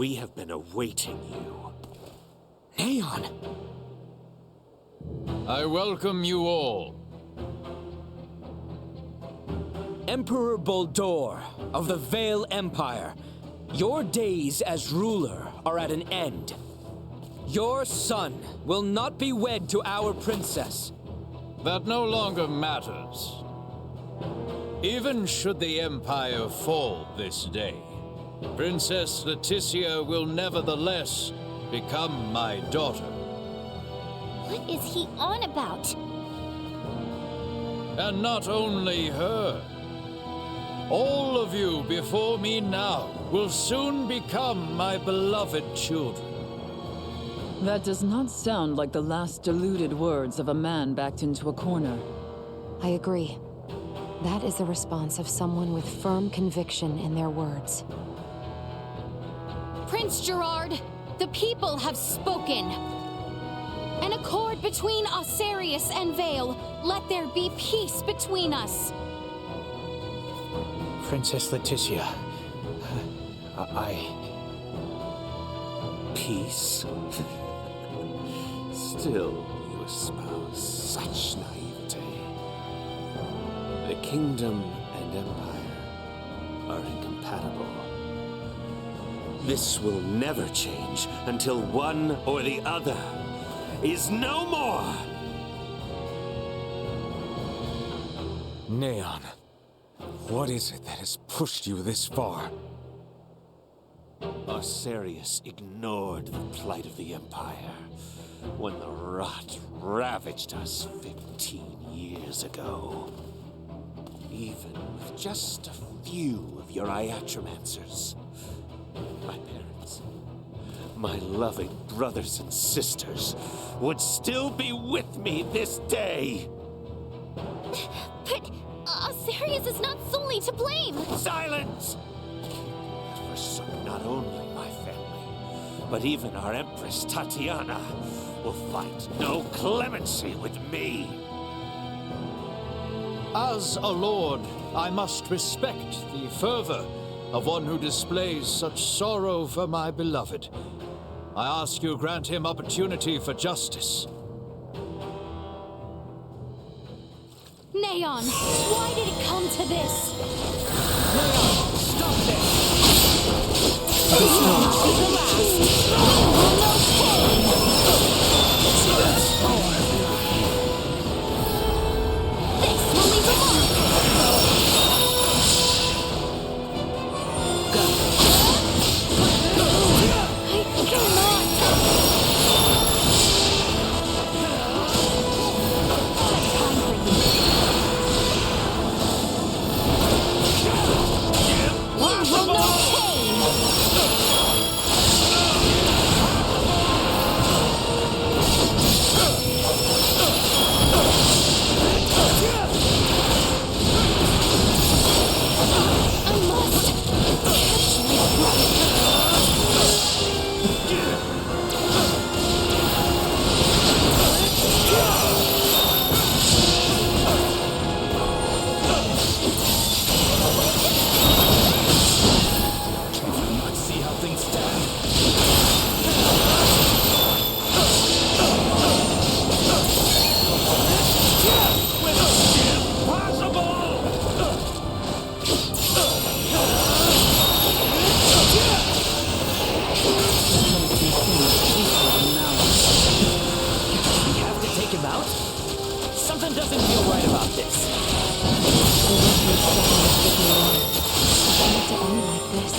We have been awaiting you. Neon! I welcome you all. Emperor Boldor of the Vale Empire, your days as ruler are at an end. Your son will not be wed to our princess. That no longer matters. Even should the Empire fall this day, Princess Leticia will nevertheless become my daughter. What is he on about? And not only her. All of you before me now will soon become my beloved children. That does not sound like the last deluded words of a man backed into a corner. I agree. That is the response of someone with firm conviction in their words. Prince Gerard, the people have spoken. An accord between Osarius and Vale. Let there be peace between us. Princess Leticia, Peace? Still, you espouse such naivete. The kingdom and empire are incompatible. This will never change until one or the other is no more! Neon, what is it that has pushed you this far? Osarius ignored the plight of the Empire when the rot ravaged us 15 years ago. Even with just a few of your Iatromancers, my parents, my loving brothers and sisters would still be with me this day. But Osarius is not solely to blame. Silence! It forsook not only my family, but even our Empress Tatiana will find no clemency with me. As a lord, I must respect the fervor of one who displays such sorrow for my beloved. I ask you grant him opportunity for justice. Neon, why did it come to this? Neon, stop this! This will not be the last. You will know pain. This will leave a mark. I cannot. You will know pain. I must catch my breath. Let's see how things stand. We have to take him out? Something doesn't feel right about this. It to end like this.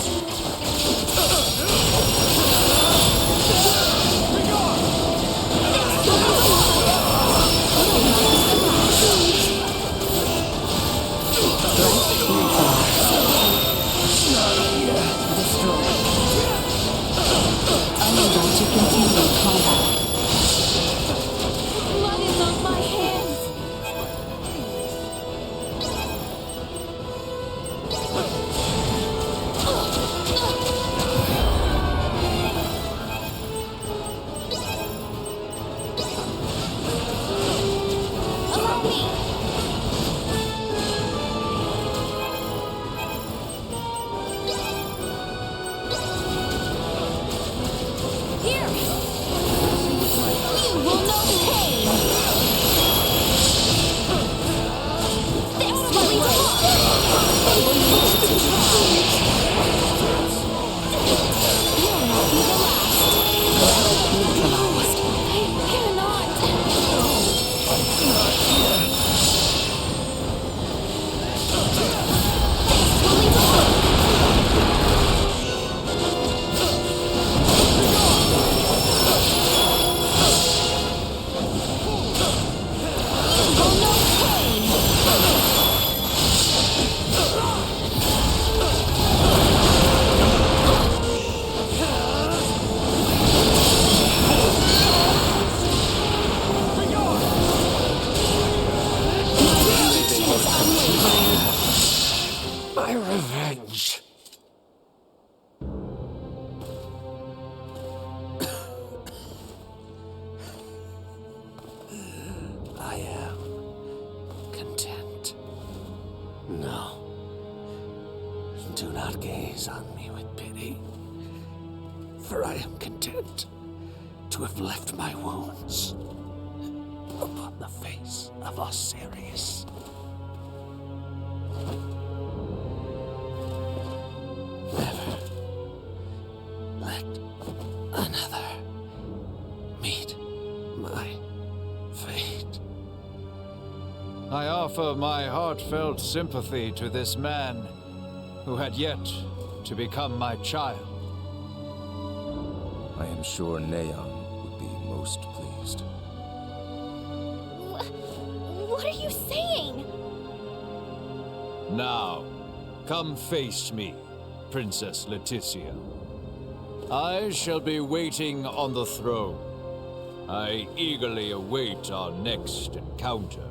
Unable to continue combat. Blood is on my hands. Allow me. my revenge. I am content. No. Do not gaze on me with pity, for I am content to have left my wounds upon the face of Osiris. Never let another meet my fate. I offer my heartfelt sympathy to this man who had yet to become my child. I am sure Neon would be most pleased. What are you saying? Now, come face me, Princess Leticia. I shall be waiting on the throne. I eagerly await our next encounter.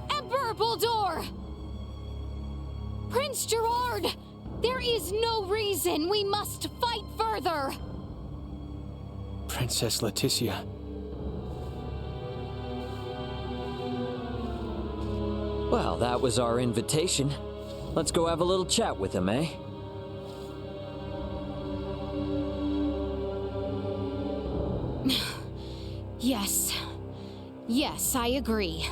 Emperor Baldur! Prince Gerard! There is no reason we must fight further! Princess Leticia. Well, that was our invitation. Let's go have a little chat with him, eh? Yes. Yes, I agree.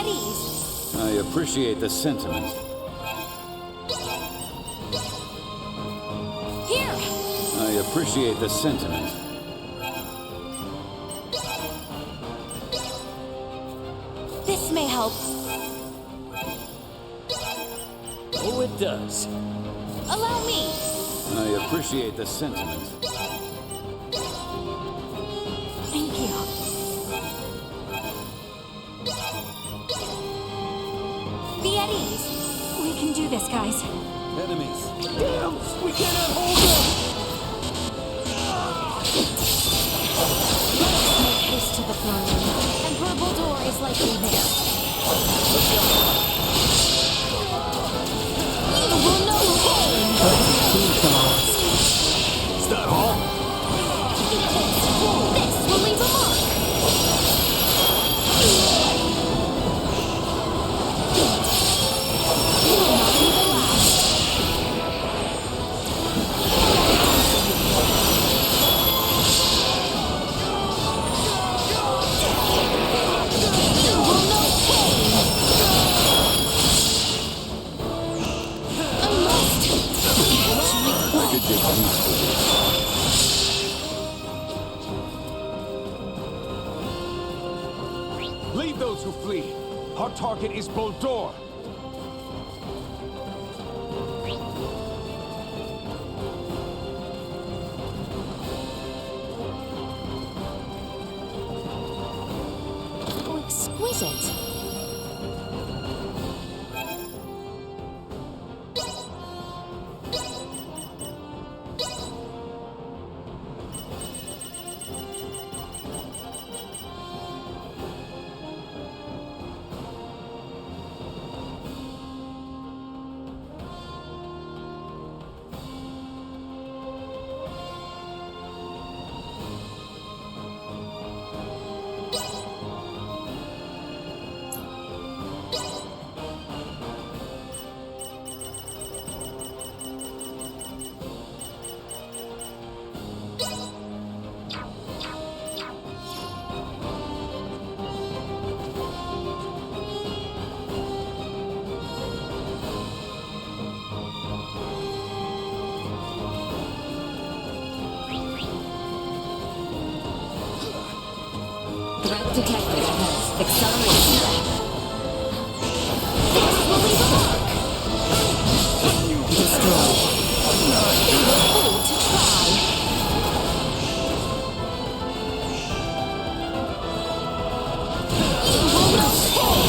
at ease. I appreciate the sentiment. Here! I appreciate the sentiment. This may help. Oh, it does. Allow me. I appreciate the sentiment. Thank you. Be at ease. We can do this, guys. Enemies. Damn! We cannot hold them! Make haste to the throne room. Emperor Bulldor is likely there. You will know pain! Is that all? This will leave a mark! You will not be the last. You will know pain! I must catch my I could get used to this. Leave those who flee. Our target is Boldor. How exquisite! Threat detected. Acceleration. This will leave a mark! Destroy. They were fooled to try. You will know pain!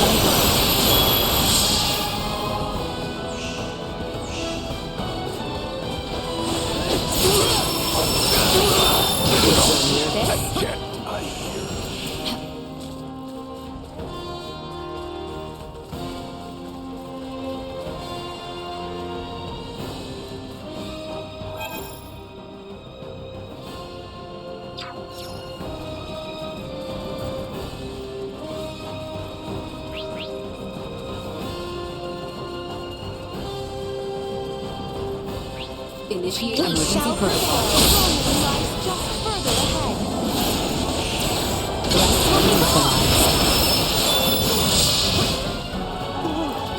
Initiate We emergency shall protocol. prevail. Rome lies just further ahead. This will leave a mark.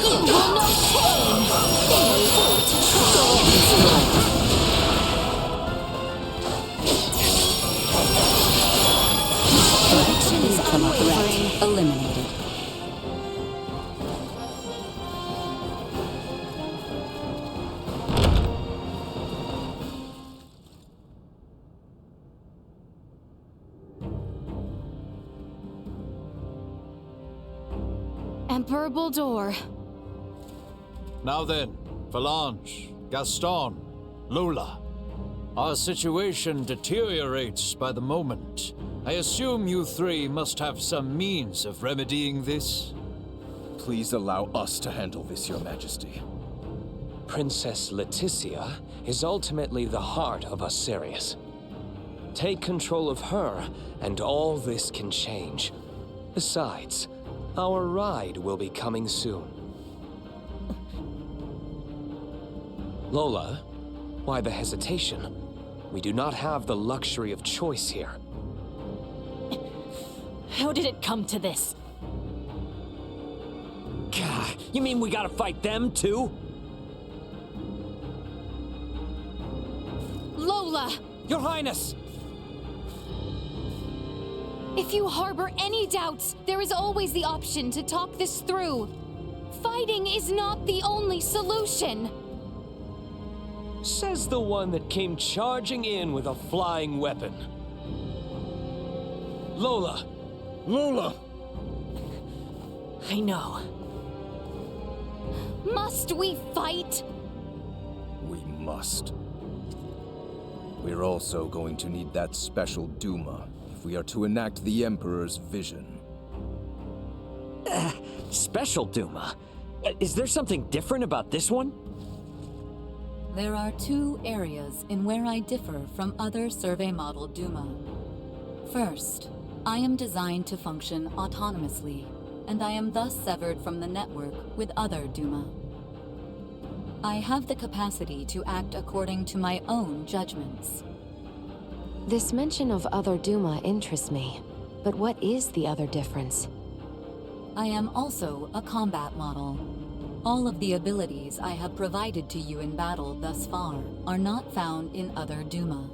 You will know pain! They were fooled to try. Prediction is unwavering. Eliminated. Emperor Bulldor. Now then, Phalange, Gaston, Lola. Our situation deteriorates by the moment. I assume you three must have some means of remedying this? Please allow us to handle this, Your Majesty. Princess Leticia is ultimately the heart of Asarius. Take control of her, and all this can change. Besides, our ride will be coming soon. Lola, why the hesitation? We do not have the luxury of choice here. How did it come to this? You mean we gotta fight them too? Lola! Your Highness! If you harbor any doubts, there is always the option to talk this through. Fighting is not the only solution. Says the one that came charging in with a flying weapon. Lola! Lola! I know. Must we fight? We must. We're also going to need that special Duma if we are to enact the Emperor's vision. Special Duma? Is there something different about this one? There are two areas in where I differ from other survey model Duma. First, I am designed to function autonomously, and I am thus severed from the network with other Duma. I have the capacity to act according to my own judgments. This mention of other Duma interests me. But what is the other difference? I am also a combat model. All of the abilities I have provided to you in battle thus far are not found in other Duma.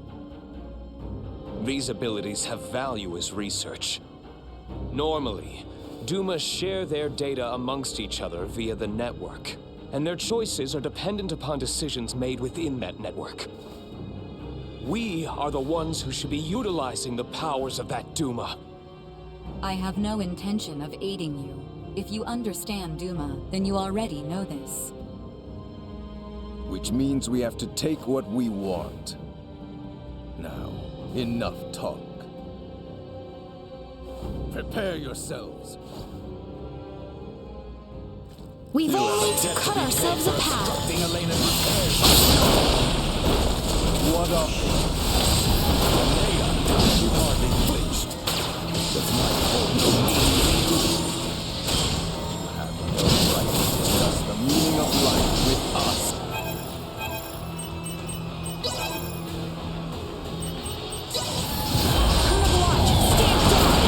These abilities have value as research. Normally, Duma share their data amongst each other via the network, and their choices are dependent upon decisions made within that network. We are the ones who should be utilizing the powers of that Duma. I have no intention of aiding you. If you understand Duma, then you already know this. Which means we have to take what we want. Now, enough talk. Prepare yourselves. We've only to cut ourselves a path. What of Leia, you hardly flinched. Does my fault You have no right to discuss the meaning of life with us. Watch, stand down!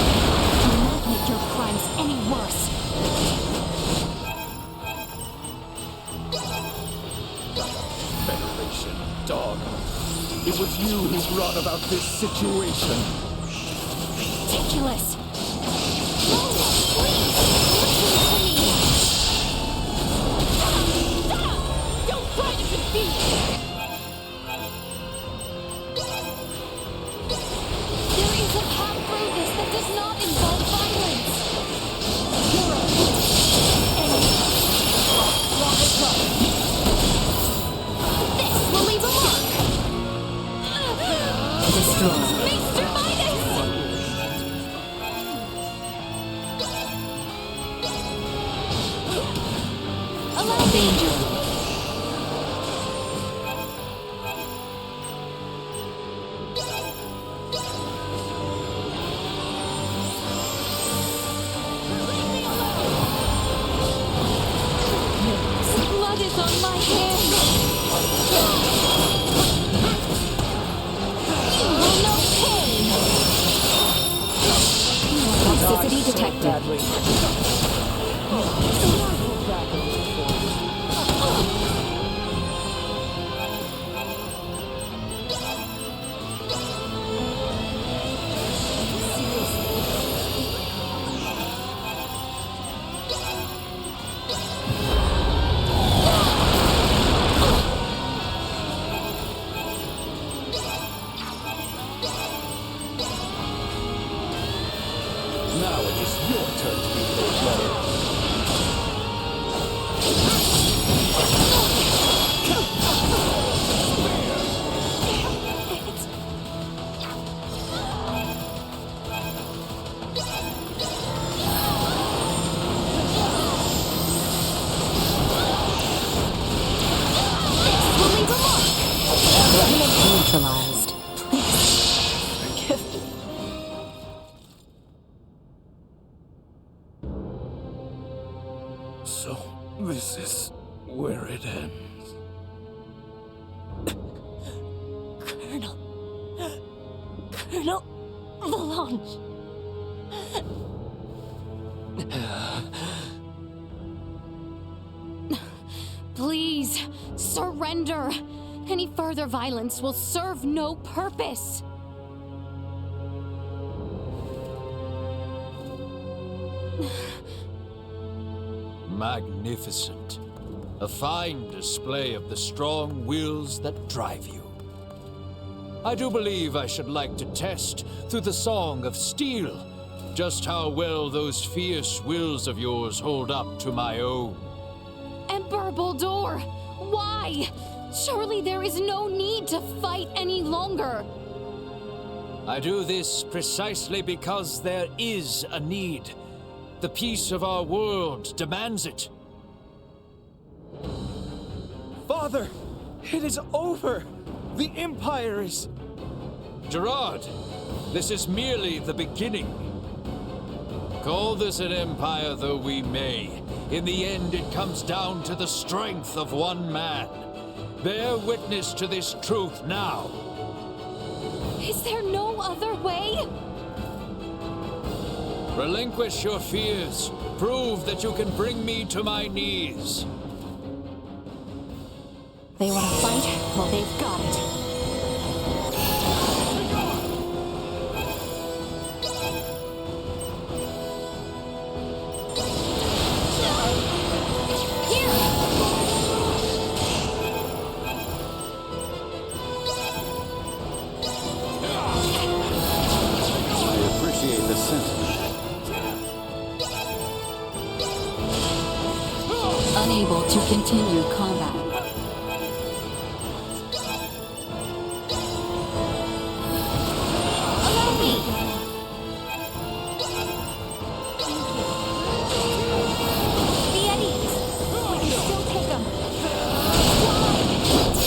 Do not make your crimes any worse. Federation dog. It was you who brought about this situation. Ridiculous! Lola, please! Listen to me! Shut up! Don't try to confuse me! There is a path through this that does not involve violence! You're a enemy! Long as well. This will leave a mark! Destroy. Mr. Midas! Allow me! Danger. Blood is on my hands! You will know pain! Toxicity detected. Now it is your turn to be cold-blooded. Neutralized. Forgive me. So, this is where it ends. Colonel Valanche. Please, surrender. Any further violence will serve no purpose. Magnificent. A fine display of the strong wills that drive you. I do believe I should like to test, through the Song of Steel, just how well those fierce wills of yours hold up to my own. Emperor Boldur, why? Surely there is no need to fight any longer. I do this precisely because there is a need. The peace of our world demands it. Father, it is over. The Empire is... Gerard, this is merely the beginning. Call this an empire though we may, in the end it comes down to the strength of one man. Bear witness to this truth now. Is there no other way? Relinquish your fears. Prove that you can bring me to my knees. They want to fight? Well, they've got it. Unable to continue combat. Allow me! The Eddies! We can still take them.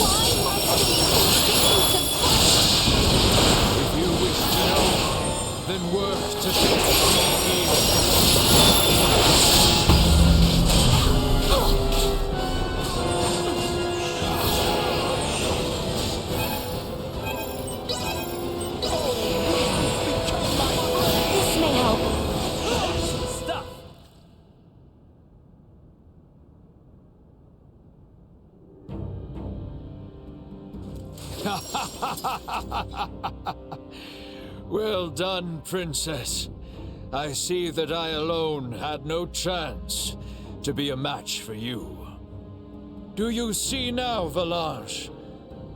Why must we continue to fight? If you wish to know, then work to take me in. Well done, Princess. I see that I alone had no chance to be a match for you. Do you see now, Valanche?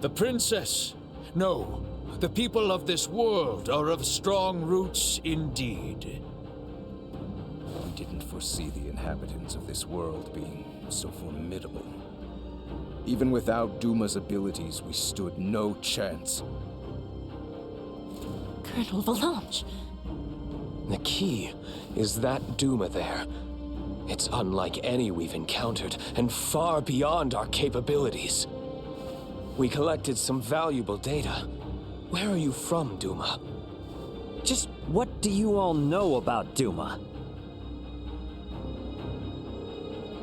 The Princess, no, the people of this world are of strong roots indeed. We didn't foresee the inhabitants of this world being so formidable. Even without Duma's abilities, we stood no chance. Colonel Valanche. The key is that Duma there. It's unlike any we've encountered, and far beyond our capabilities. We collected some valuable data. Where are you from, Duma? Just what do you all know about Duma?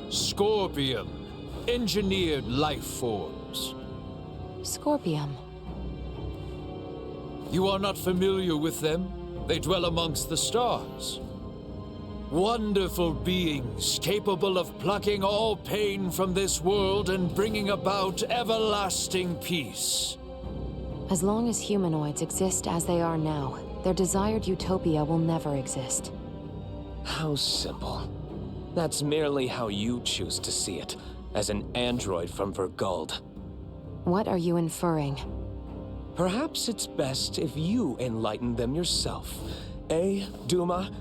Scorpium. Engineered life forms. Scorpium. You are not familiar with them? They dwell amongst the stars. Wonderful beings capable of plucking all pain from this world and bringing about everlasting peace. As long as humanoids exist as they are now, their desired utopia will never exist. How simple. That's merely how you choose to see it, as an android from Verguld. What are you inferring? Perhaps it's best if you enlighten them yourself. Eh, Duma?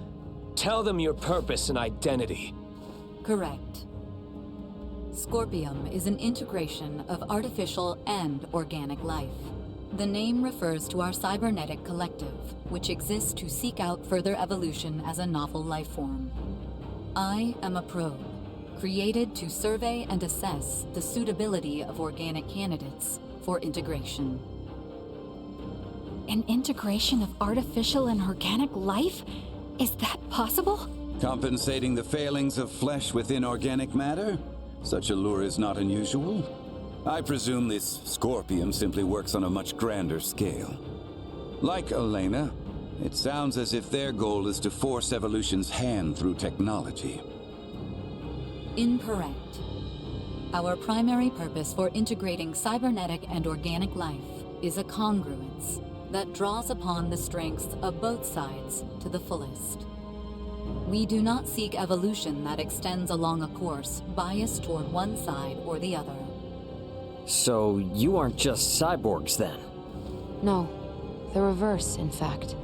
Tell them your purpose and identity. Correct. Scorpium is an integration of artificial and organic life. The name refers to our cybernetic collective, which exists to seek out further evolution as a novel life form. I am a probe, created to survey and assess the suitability of organic candidates for integration. An integration of artificial and organic life? Is that possible? Compensating the failings of flesh within organic matter? Such a lure is not unusual. I presume this Scorpium simply works on a much grander scale. Like Elena, it sounds as if their goal is to force evolution's hand through technology. Incorrect. Our primary purpose for integrating cybernetic and organic life is a congruence that draws upon the strengths of both sides to the fullest. We do not seek evolution that extends along a course biased toward one side or the other. So you aren't just cyborgs then? No, the reverse, in fact.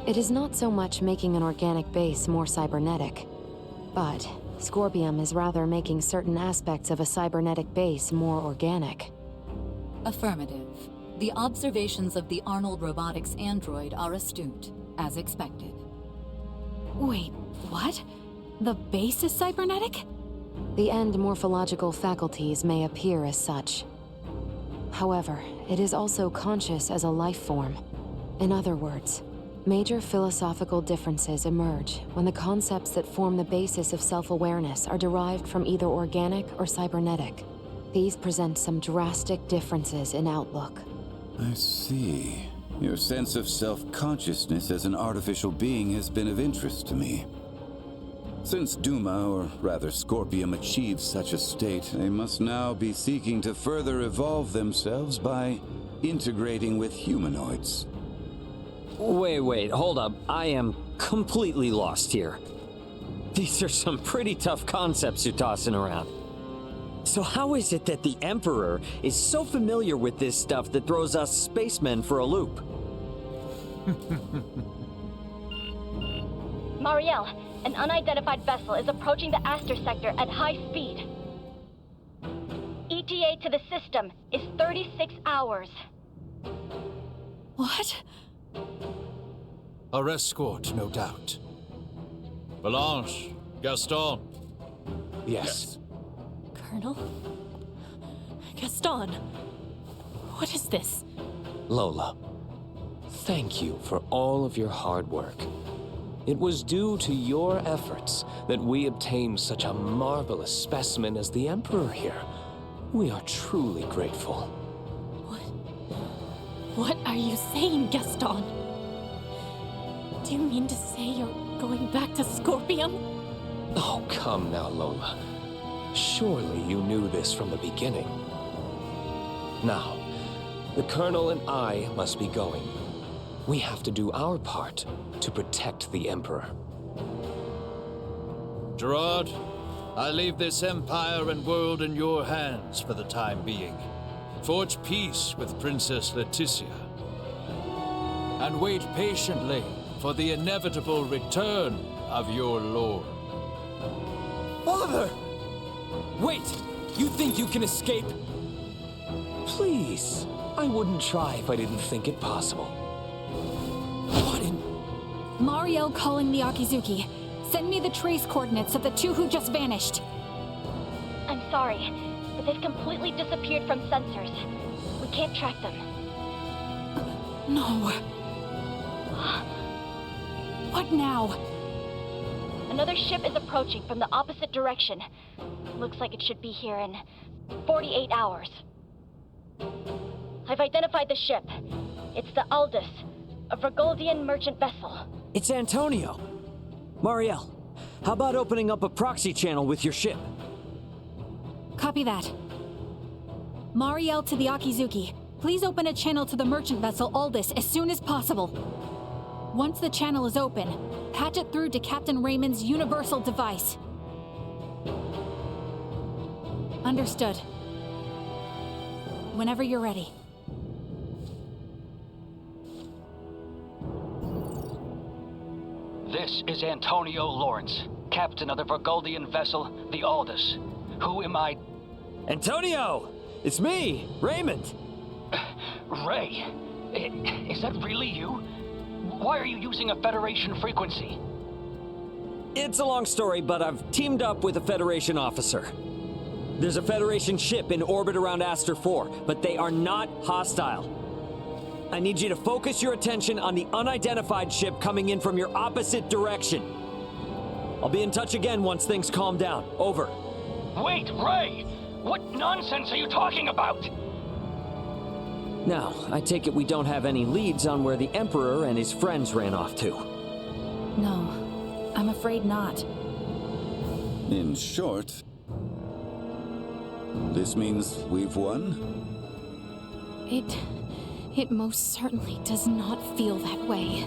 It is not so much making an organic base more cybernetic, but Scorpium is rather making certain aspects of a cybernetic base more organic. Affirmative. The observations of the Arnold Robotics android are astute, as expected. Wait, what? The base is cybernetic? The end morphological faculties may appear as such. However, it is also conscious as a life form. In other words, major philosophical differences emerge when the concepts that form the basis of self-awareness are derived from either organic or cybernetic. These present some drastic differences in outlook. I see. Your sense of self-consciousness as an artificial being has been of interest to me. Since Duma, or rather Scorpium, achieved such a state, they must now be seeking to further evolve themselves by integrating with humanoids. Wait, hold up. I am completely lost here. These are some pretty tough concepts you're tossing around. So how is it that the Emperor is so familiar with this stuff that throws us spacemen for a loop? Mariel, an unidentified vessel is approaching the Aster sector at high speed. ETA to the system is 36 hours. What? Our escort, no doubt. Belange, Gaston. Yes. Colonel? Gaston? What is this? Lola, thank you for all of your hard work. It was due to your efforts that we obtained such a marvelous specimen as the Emperor here. We are truly grateful. What are you saying, Gaston? Do you mean to say you're going back to Scorpium? Oh, come now, Lola. Surely you knew this from the beginning. Now, the Colonel and I must be going. We have to do our part to protect the Emperor. Gerard, I leave this empire and world in your hands for the time being. Forge peace with Princess Leticia. And wait patiently for the inevitable return of your lord. Father! Wait! You think you can escape? Please, I wouldn't try if I didn't think it possible. What in... Mariel calling the Akizuki. Send me the trace coordinates of the two who just vanished. I'm sorry, but they've completely disappeared from sensors. We can't track them. No. What now? Another ship is approaching from the opposite direction. Looks like it should be here in 48 hours. I've identified the ship. It's the Aldous, a Vergoldian merchant vessel. It's Antonio. Mariel, how about opening up a proxy channel with your ship? Copy that. Mariel to the Akizuki. Please open a channel to the merchant vessel Aldous as soon as possible. Once the channel is open, patch it through to Captain Raymond's universal device. Understood. Whenever you're ready. This is Antonio Lawrence, captain of the Vergoldian vessel, the Aldous. Who am I? Antonio! It's me, Raymond! Ray, is that really you? Why are you using a Federation frequency? It's a long story, but I've teamed up with a Federation officer. There's a Federation ship in orbit around Aster 4, but they are not hostile. I need you to focus your attention on the unidentified ship coming in from your opposite direction. I'll be in touch again once things calm down. Over. Wait, Ray! What nonsense are you talking about? Now, I take it we don't have any leads on where the Emperor and his friends ran off to. No, I'm afraid not. In short, This means we've won? It most certainly does not feel that way.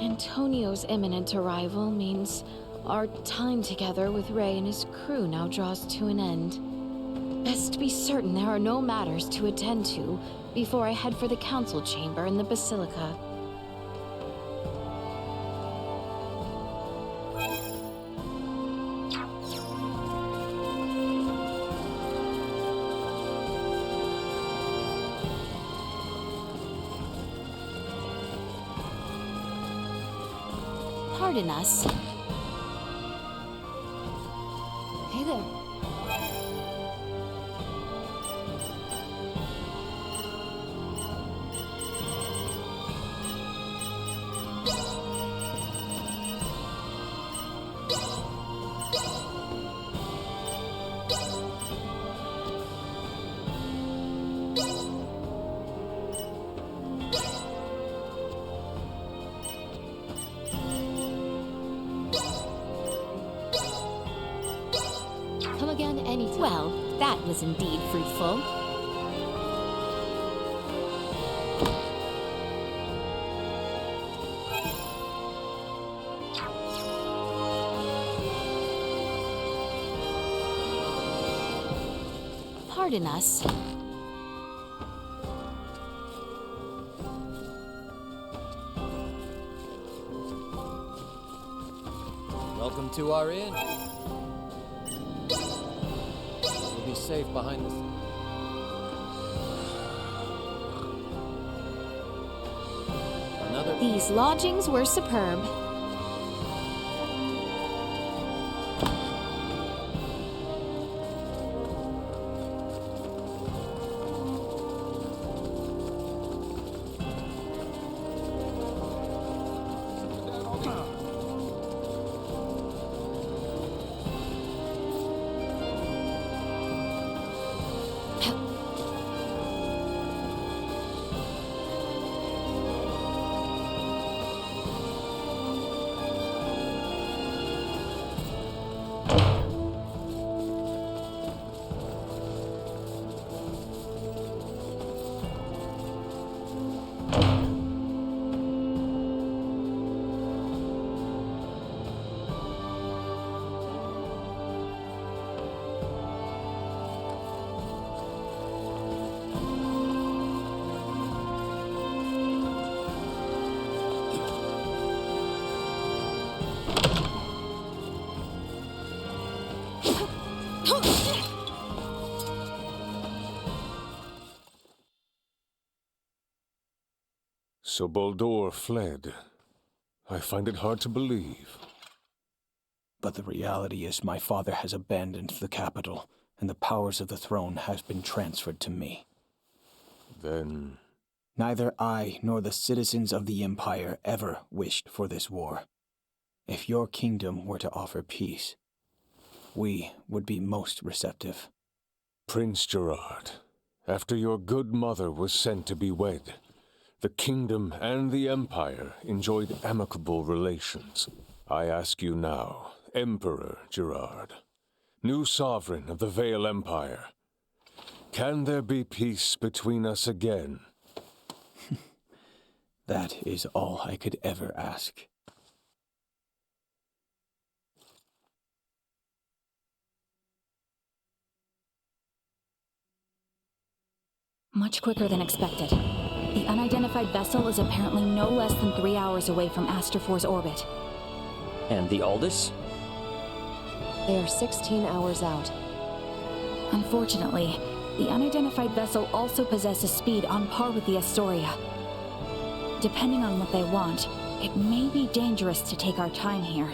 Antonio's imminent arrival means our time together with Ray and his crew now draws to an end. Best be certain there are no matters to attend to before I head for the council chamber in the Basilica. Pardon us. Hey there. Come again anytime. Well, that was indeed fruitful. Pardon us. Welcome to our inn. Be safe behind this. These lodgings were superb. So Baldur fled. I find it hard to believe. But the reality is my father has abandoned the capital, and the powers of the throne have been transferred to me. Then... Neither I nor the citizens of the Empire ever wished for this war. If your kingdom were to offer peace, we would be most receptive. Prince Gerard, after your good mother was sent to be wed, the kingdom and the Empire enjoyed amicable relations. I ask you now, Emperor Gerard, new sovereign of the Vale Empire, can there be peace between us again? That is all I could ever ask. Much quicker than expected. The unidentified vessel is apparently no less than 3 hours away from Aster 4's orbit. And the Aldous? They are 16 hours out. Unfortunately, the unidentified vessel also possesses speed on par with the Astoria. Depending on what they want, it may be dangerous to take our time here.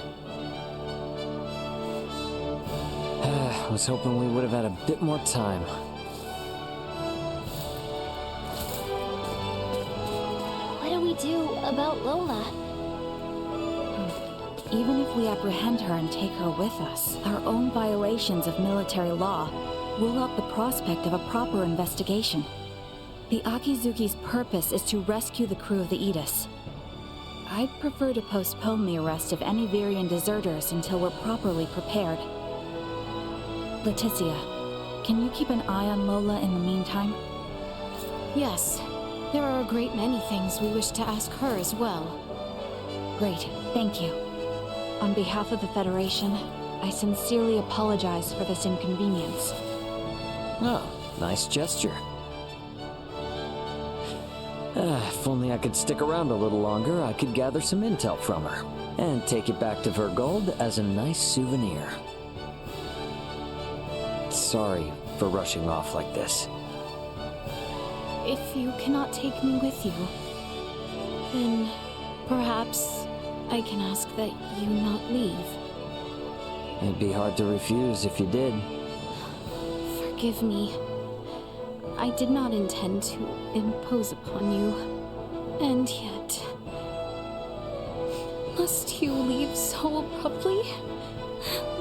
I was hoping we would have had a bit more time. What do we do about Lola? Even if we apprehend her and take her with us, our own violations of military law rule out the prospect of a proper investigation. The Akizuki's purpose is to rescue the crew of the Aegis. I'd prefer to postpone the arrest of any Virian deserters until we're properly prepared. Leticia, can you keep an eye on Lola in the meantime? Yes. There are a great many things we wish to ask her as well. Great, thank you. On behalf of the Federation, I sincerely apologize for this inconvenience. Oh, nice gesture. If only I could stick around a little longer, I could gather some intel from her. And take it back to Vergold as a nice souvenir. Sorry for rushing off like this. If you cannot take me with you, then perhaps I can ask that you not leave. It'd be hard to refuse if you did. Forgive me. I did not intend to impose upon you. And yet... Must you leave so abruptly?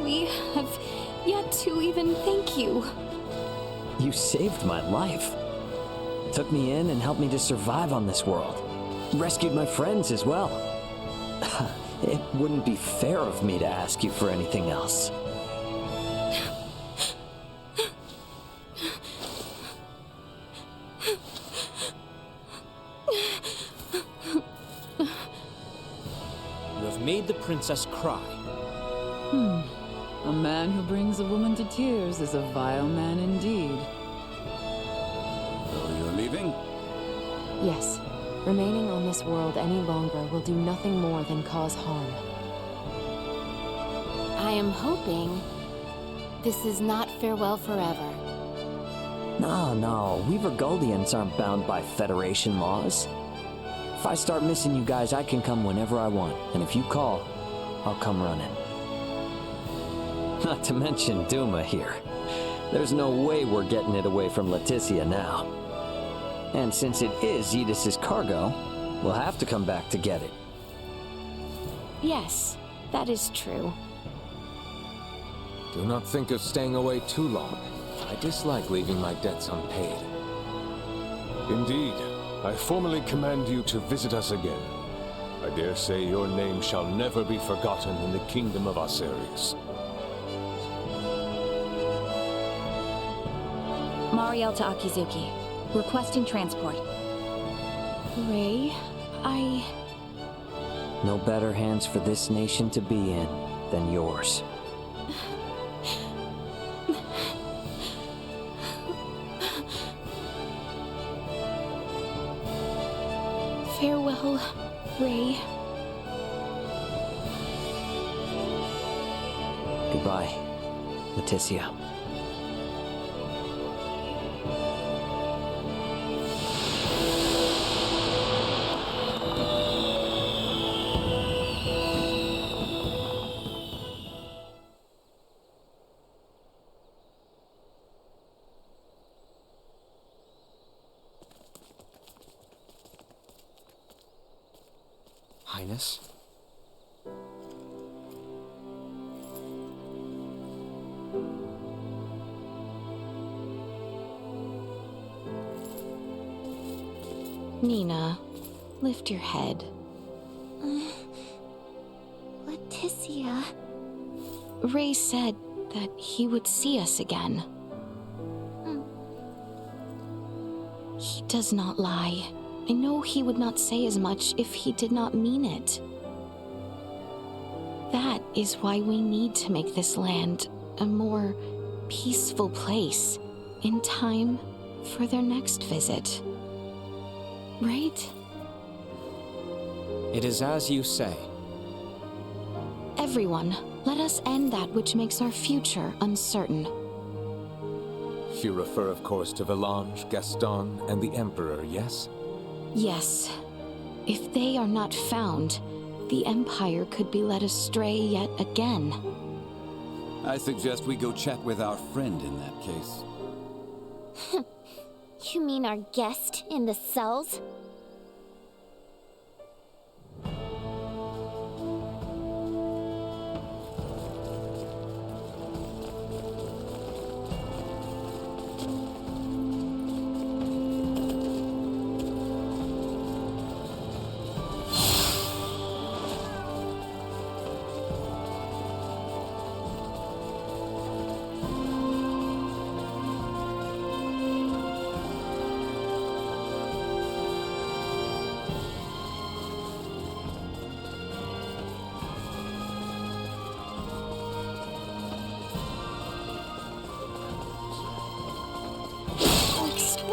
We have yet to even thank you. You saved my life. Took me in and helped me to survive on this world. Rescued my friends as well. It wouldn't be fair of me to ask you for anything else. You have made the princess cry. A man who brings a woman to tears is a vile man indeed. So you're leaving? Yes. Remaining on this world any longer will do nothing more than cause harm. I am hoping this is not farewell forever. No, we Vergoldians aren't bound by Federation laws. If I start missing you guys, I can come whenever I want. And if you call, I'll come running. Not to mention Duma here. There's no way we're getting it away from Leticia now. And since it is Edis's cargo, we'll have to come back to get it. Yes, that is true. Do not think of staying away too long. I dislike leaving my debts unpaid. Indeed, I formally command you to visit us again. I dare say your name shall never be forgotten in the kingdom of Asarius. Mariel to Akizuki. Requesting transport. Ray, No better hands for this nation to be in than yours. Farewell, Ray. Goodbye, Leticia. Highness? Nina, lift your head. Leticia... Ray said that he would see us again. He does not lie. I know he would not say as much if he did not mean it. That is why we need to make this land a more peaceful place in time for their next visit. Right? It is as you say. Everyone, let us end that which makes our future uncertain. You refer, of course, to Valange, Gaston, and the Emperor, yes? Yes. If they are not found, the Empire could be led astray yet again. I suggest we go chat with our friend in that case. You mean our guest in the cells?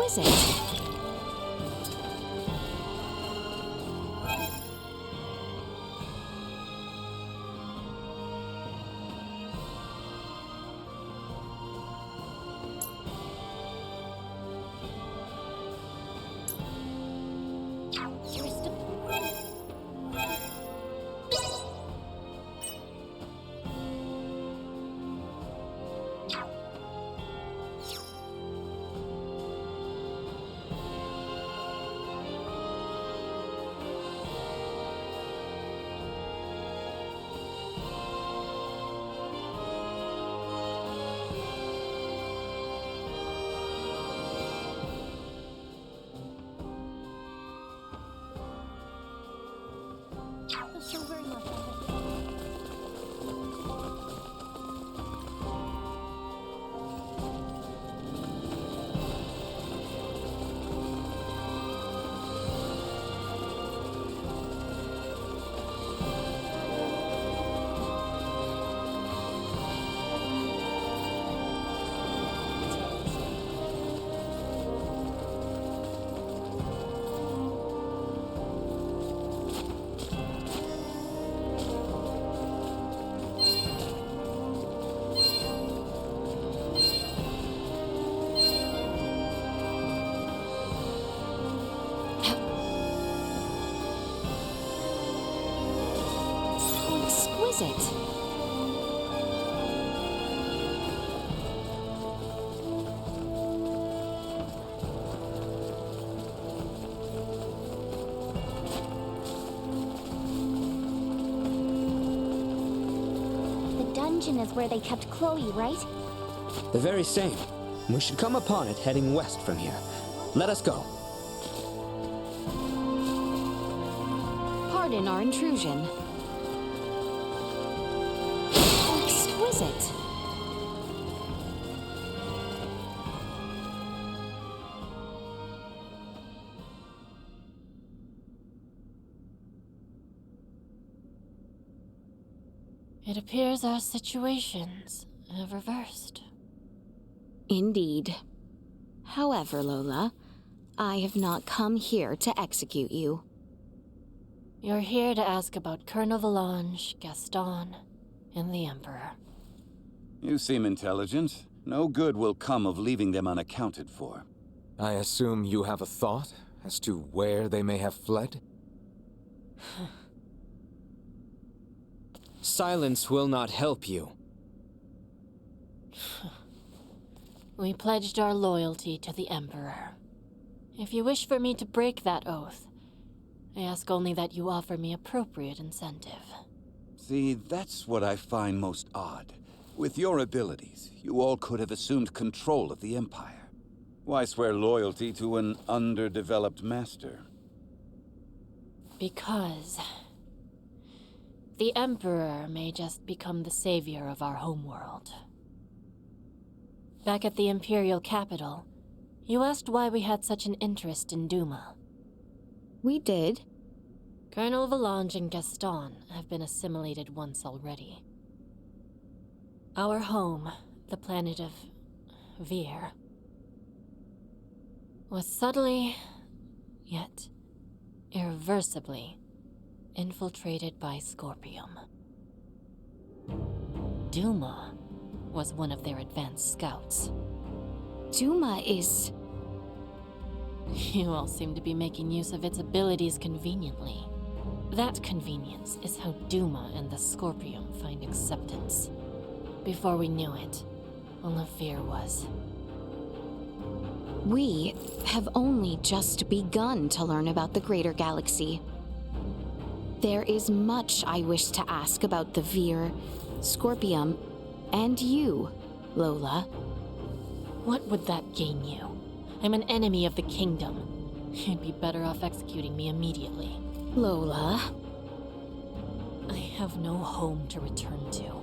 exquisite. So very much. Exquisite. The dungeon is where they kept Chloe, right? The very same. We should come upon it heading west from here. Let us go. Pardon our intrusion. Exquisite. It appears our situations have reversed. Indeed. However, Lola, I have not come here to execute you. You're here to ask about Colonel Valange, Gaston, and the Emperor. You seem intelligent. No good will come of leaving them unaccounted for. I assume you have a thought as to where they may have fled? Silence will not help you. We pledged our loyalty to the Emperor. If you wish for me to break that oath, I ask only that you offer me appropriate incentive. See, that's what I find most odd. With your abilities, you all could have assumed control of the Empire. Why swear loyalty to an underdeveloped master? Because the Emperor may just become the savior of our homeworld. Back at the Imperial capital, you asked why we had such an interest in Duma. We did. Colonel Valange and Gaston have been assimilated once already. Our home, the planet of Vir, was subtly, yet irreversibly, infiltrated by Scorpium. Duma was one of their advanced scouts. Duma is... You all seem to be making use of its abilities conveniently. That convenience is how Duma and the Scorpium find acceptance. Before we knew it, all of Vir was. We have only just begun to learn about the greater galaxy. There is much I wish to ask about the Vir, Scorpium, and you, Lola. What would that gain you? I'm an enemy of the kingdom. You'd be better off executing me immediately. Lola. I have no home to return to.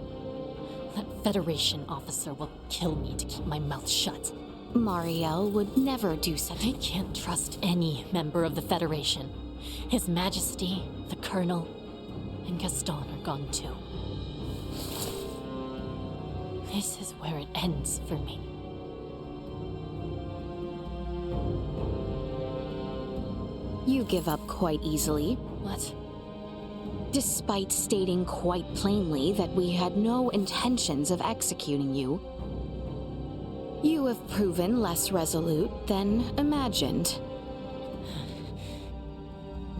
That Federation officer will kill me to keep my mouth shut. Mariel would never do such. I can't trust any member of the Federation. His Majesty, the Colonel, and Gaston are gone too. This is where it ends for me. You give up quite easily. What? Despite stating quite plainly that we had no intentions of executing you, you have proven less resolute than imagined.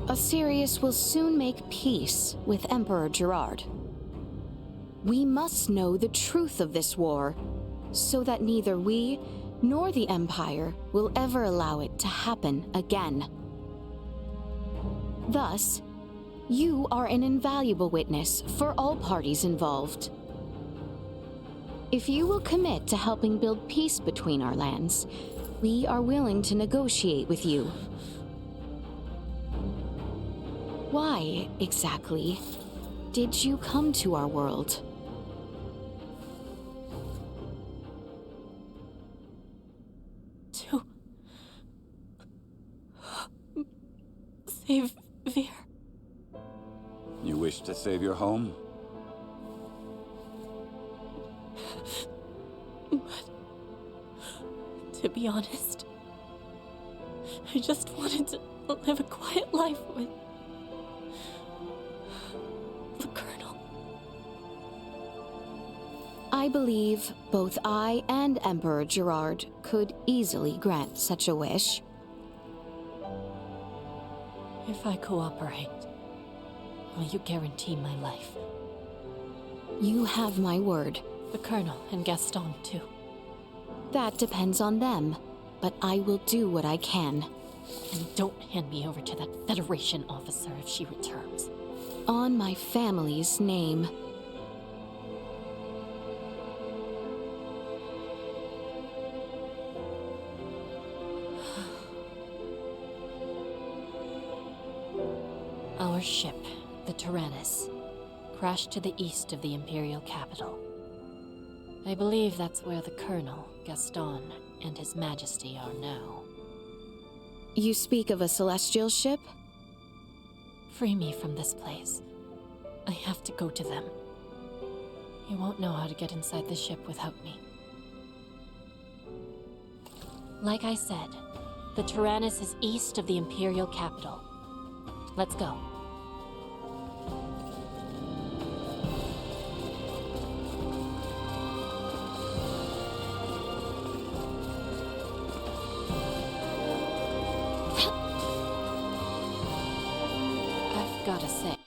Asirius will soon make peace with Emperor Gerard. We must know the truth of this war, so that neither we nor the Empire will ever allow it to happen again. Thus, you are an invaluable witness for all parties involved. If you will commit to helping build peace between our lands, we are willing to negotiate with you. Why, exactly, did you come to our world? To save Vir. You wish to save your home? But to be honest, I just wanted to live a quiet life with the Colonel. I believe both I and Emperor Gerard could easily grant such a wish. If I cooperate, will you guarantee my life? You have my word. The Colonel and Gaston, too. That depends on them, but I will do what I can. And don't hand me over to that Federation officer if she returns. On my family's name. Our ship, the Tyrannus, crashed to the east of the Imperial capital. I believe that's where the Colonel, Gaston, and His Majesty are now. You speak of a celestial ship? Free me from this place. I have to go to them. You won't know how to get inside the ship without me. Like I said, the Tyrannus is east of the Imperial capital. Let's go. Gotta say,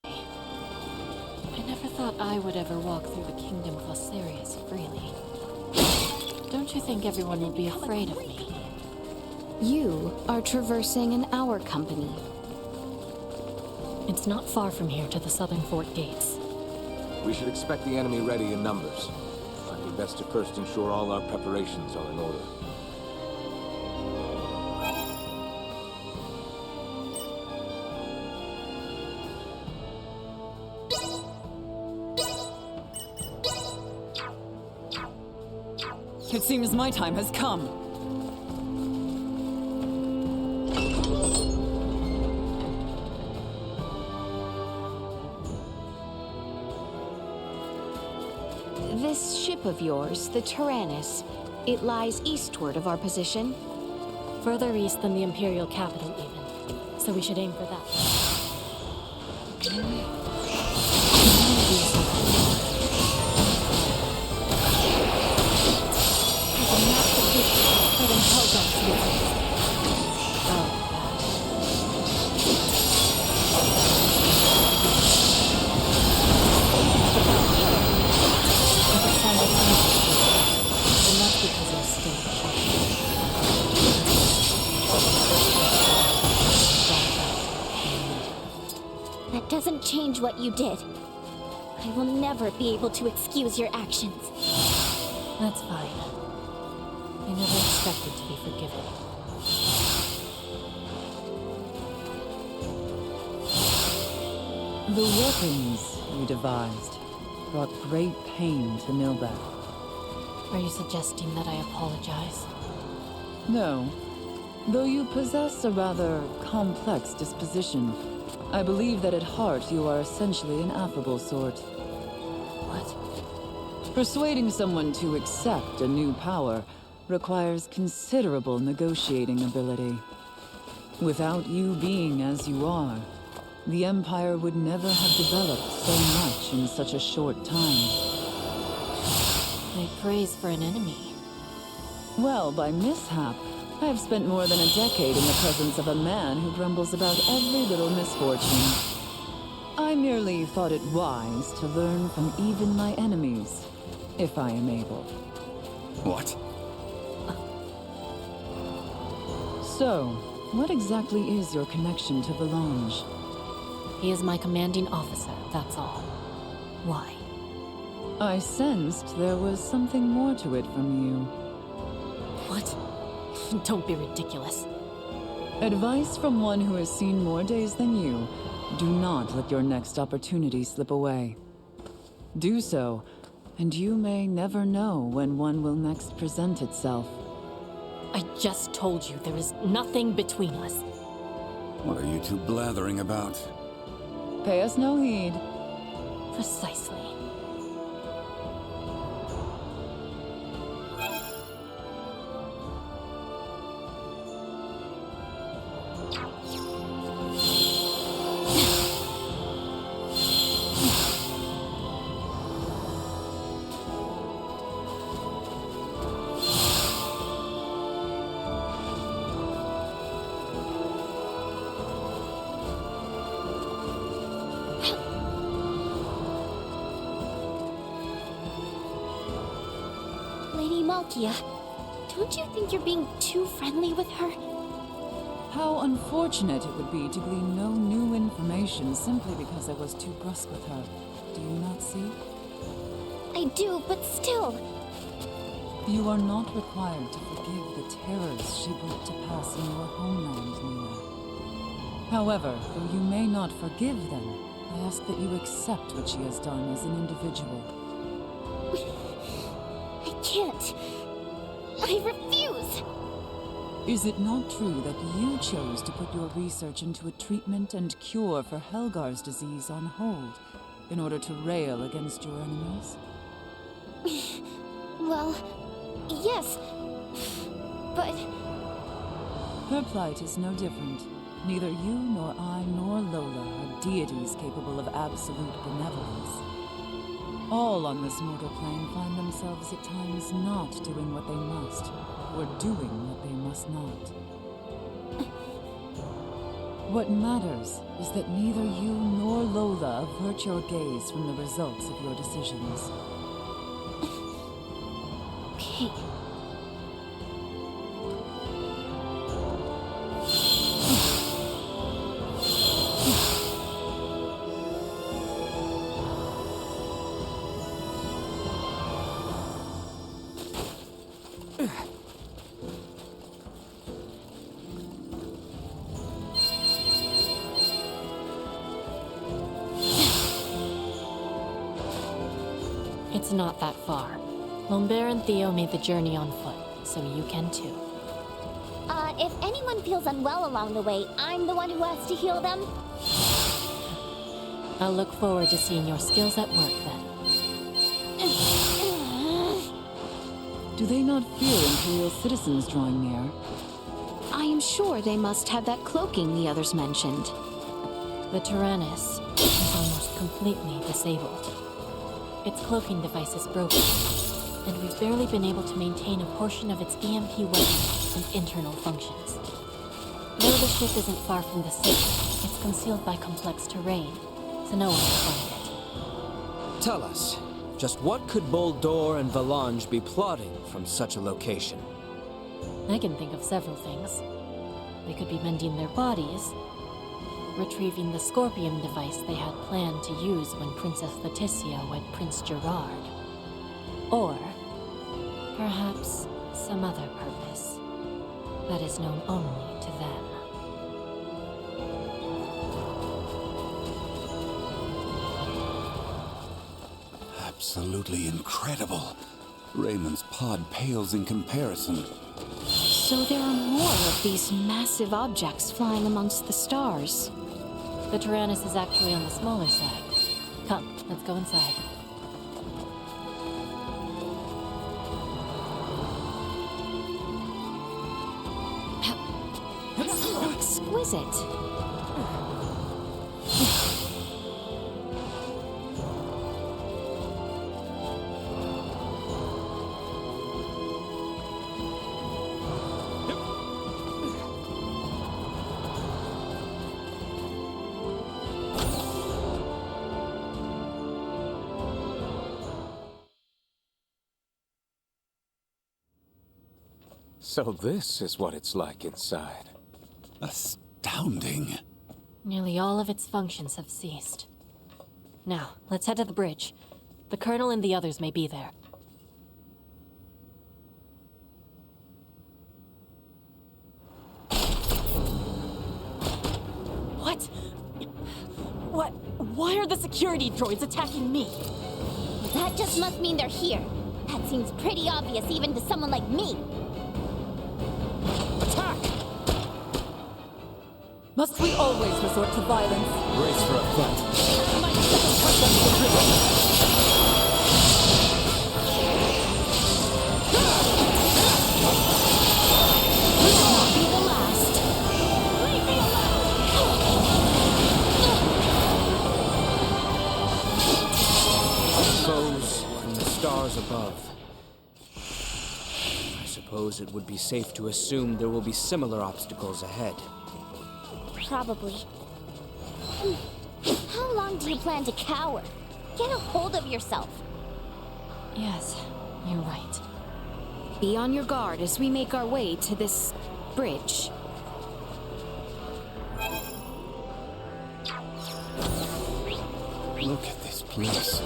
I never thought I would ever walk through the kingdom of Asirius freely. Don't you think everyone would be afraid of me? You are traversing in our company. It's not far from here to the southern fort gates. We should expect the enemy ready in numbers. Might be best to first ensure all our preparations are in order. It seems my time has come. This ship of yours, the Tyrannus, it lies eastward of our position. Further east than the Imperial capital, even. So we should aim for that. That doesn't change what you did. I will never be able to excuse your actions. That's fine. I never expected to be forgiven. The weapons you devised brought great pain to Milbeck. Are you suggesting that I apologize? No. Though you possess a rather complex disposition, I believe that at heart you are essentially an affable sort. What? Persuading someone to accept a new power requires considerable negotiating ability. Without you being as you are, the Empire would never have developed so much in such a short time. I praise for an enemy. Well, by mishap, I have spent more than a decade in the presence of a man who grumbles about every little misfortune. I merely thought it wise to learn from even my enemies, if I am able. What? So, what exactly is your connection to Valange? He is my commanding officer, that's all. Why? I sensed there was something more to it from you. What? Don't be ridiculous. Advice from one who has seen more days than you. Do not let your next opportunity slip away. Do so, and you may never know when one will next present itself. I just told you there is nothing between us. What are you two blathering about? Pay us no heed. Precisely. Lady Malkia, don't you think you're being too friendly with her? How unfortunate it would be to glean no new information simply because I was too brusque with her. Do you not see? I do, but still. You are not required to forgive the terrors she brought to pass in your homeland, Nina. However, though you may not forgive them, I ask that you accept what she has done as an individual. I can't. I refuse! Is it not true that you chose to put your research into a treatment and cure for Helgar's disease on hold in order to rail against your enemies? Well, yes, but... Her plight is no different. Neither you nor I nor Lola are deities capable of absolute benevolence. All on this mortal plane find themselves at times not doing what they must, or doing what they must not. What matters is that neither you nor Lola avert your gaze from the results of your decisions. Okay. It's not that far. Lambert and Theo made the journey on foot, so you can too. If anyone feels unwell along the way, I'm the one who has to heal them? I'll look forward to seeing your skills at work then. Do they not fear Imperial citizens drawing near? I am sure they must have that cloaking the others mentioned. The Tyrannus is almost completely disabled. Its cloaking device is broken, and we've barely been able to maintain a portion of its EMP weapon and internal functions. Though the ship isn't far from the city, it's concealed by complex terrain, so no one can find it. Tell us, just what could Boldore and Valange be plotting from such a location? I can think of several things. They could be mending their bodies, retrieving the Scorpium device they had planned to use when Princess Leticia wed Prince Gerard. Or perhaps some other purpose that is known only to them. Absolutely incredible. Raymond's pod pales in comparison. So there are more of these massive objects flying amongst the stars. The Tyrannus is actually on the smaller side. Come, let's go inside. So is it? So this is what it's like inside. Astounding. Nearly all of its functions have ceased. Now, let's head to the bridge. The Colonel and the others may be there. What? Why are the security droids attacking me? That just must mean they're here. That seems pretty obvious even to someone like me. Attack! Must we always resort to violence? Brace for a fight. This will not be the last. Foes and the stars above. I suppose it would be safe to assume there will be similar obstacles ahead. Probably. How long do you plan to cower? Get a hold of yourself. Yes, you're right. Be on your guard as we make our way to this bridge. Look at this place.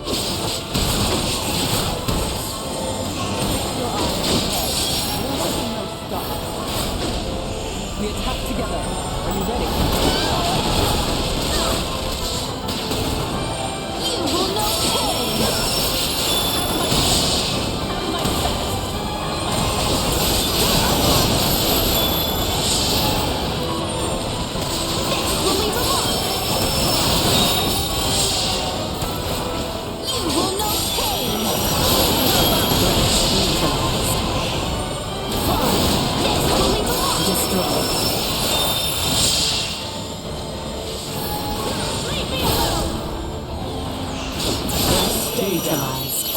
We attack together. Are you ready? You will know pain! This will leave a mark! You will know pain! This will leave a mark! Destroy. Stabilized.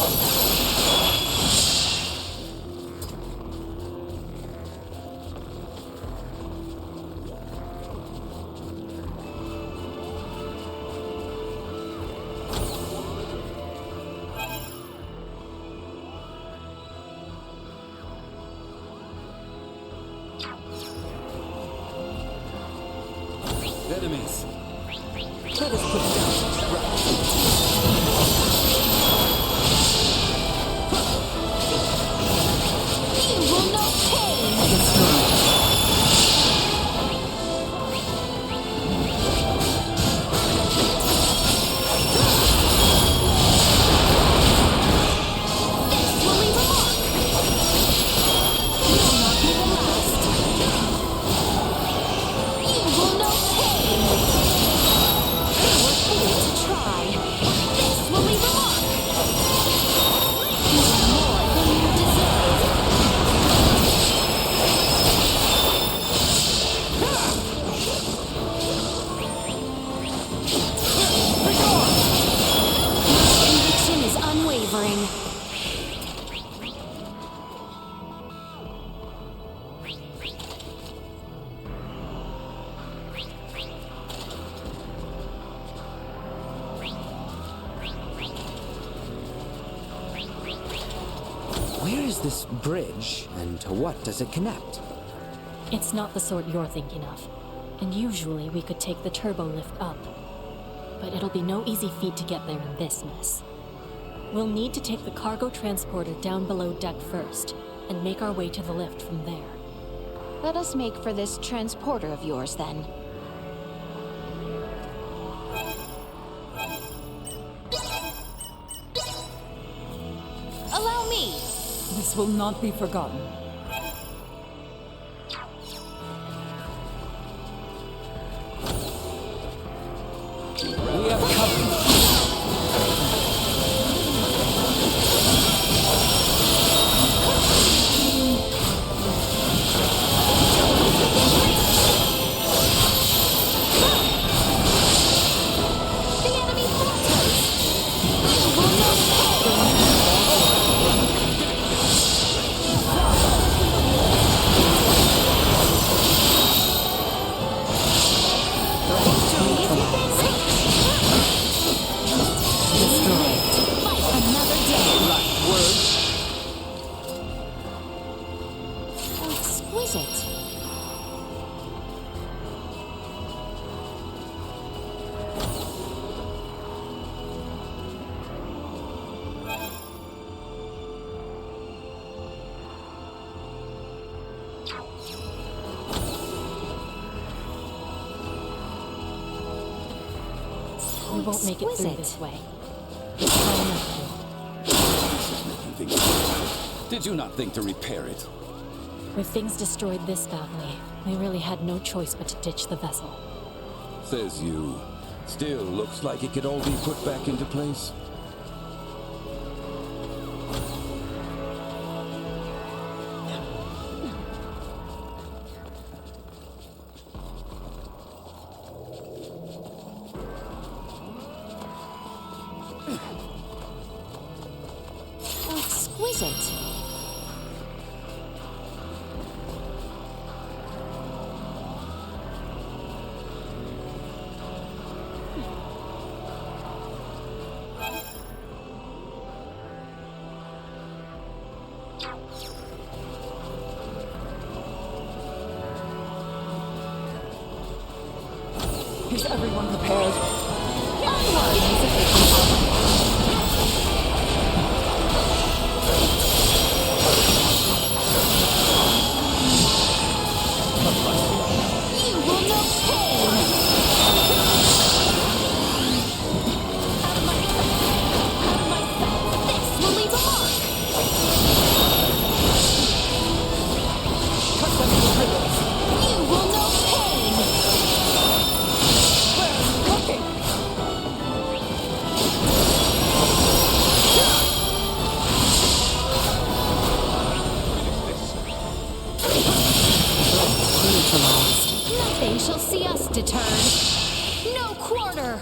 Enemies. Let us put down some traps. You will know pain! This will leave a mark! Will not be the last! You will know pain! They were foolish to try! This will leave a mark! You are more than you deserve! My conviction is unwavering. Where is this bridge, and to what does it connect? It's not the sort you're thinking of. And usually we could take the turbo lift up. But it'll be no easy feat to get there in this mess. We'll need to take the cargo transporter down below deck first, and make our way to the lift from there. Let us make for this transporter of yours, then. Allow me! This will not be forgotten. We have company. words. How exquisite. We won't make it through exquisite. this way. Did you not think to repair it? With things destroyed this badly, we really had no choice but to ditch the vessel. Says you. Still looks like it could all be put back into place. How exquisite. Is everyone prepared? You will know pain! Out of my sight! This will leave a mark! You will know pain! Nothing shall see us deterred. No quarter!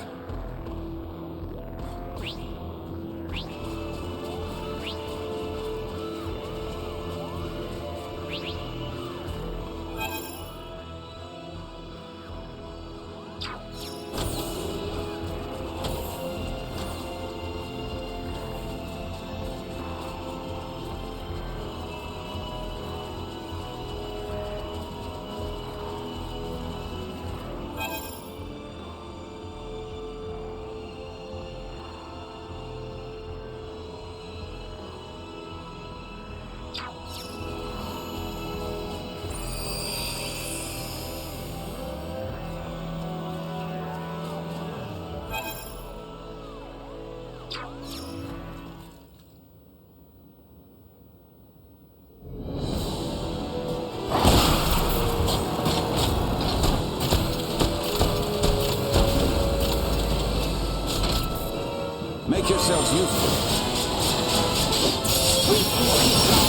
Make yourselves useful. Sweet